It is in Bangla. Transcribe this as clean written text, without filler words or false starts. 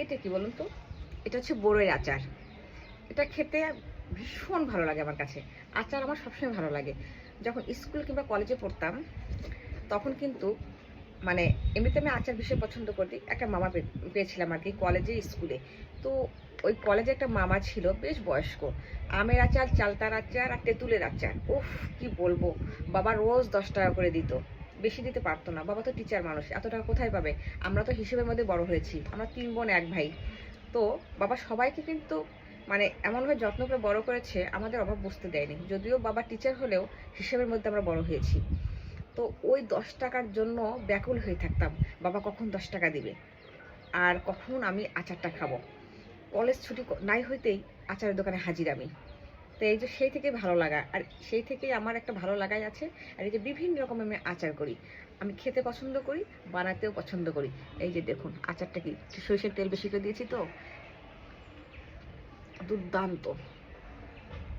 এটা কি বলুন তো? এটা হচ্ছে বড়ইয়ের আচার। এটা খেতে ভীষণ ভালো লাগে আমার কাছে। আচার আমার সবসময় ভালো লাগে। যখন স্কুল কিংবা কলেজে পড়তাম, তখন কিন্তু মানে এমনিতে আমি আচার ভীষণ পছন্দ করি। একটা মামা পেয়েছিলাম আরকি কলেজে, স্কুলে। তো ওই কলেজে একটা মামা ছিল বেশ বয়স্ক। আমের আচার, চালতার আচার আর তেঁতুলের আচার। উফ! কি বলবো? বাবা রোজ ৳১০ করে দিত। বেশি দিতে পারত না। বাবা তো টিচার মানুষ। এত টাকা কোথায় পাবে? আমরা তো হিসেবের মধ্যে বড় হয়েছি। আমরা ৩ বোন ১ ভাই। তো বাবা সবাইকে কিন্তু মানে এমনভাবে যত্ন করে বড় করেছে, আমাদের অভাব বুঝতে দেয়নি। যদিও বাবা টিচার হলেও হিসেবের মধ্যে আমরা বড় হয়েছি। তো ওই ৳১০ র জন্য ব্যাকুল হয়ে থাকতাম। বাবা কখন ৳১০ দিবে? আর কখন আমি আচারটা খাবো? কলেজ ছুটি নাই হইতেই আচারের দোকানে হাজির আমি। তো এই যে সেই থেকেই ভালো লাগা। আর সেই থেকেই আমার একটা ভালো লাগাই আছে। আর এই যে বিভিন্ন রকমের আমি আচার করি। আমি খেতে পছন্দ করি, বানাতেও পছন্দ করি। এই যে দেখুন আচারটা কি? একটু সরিষার তেল বেশি করে দিয়েছি তো, দুর্দান্ত!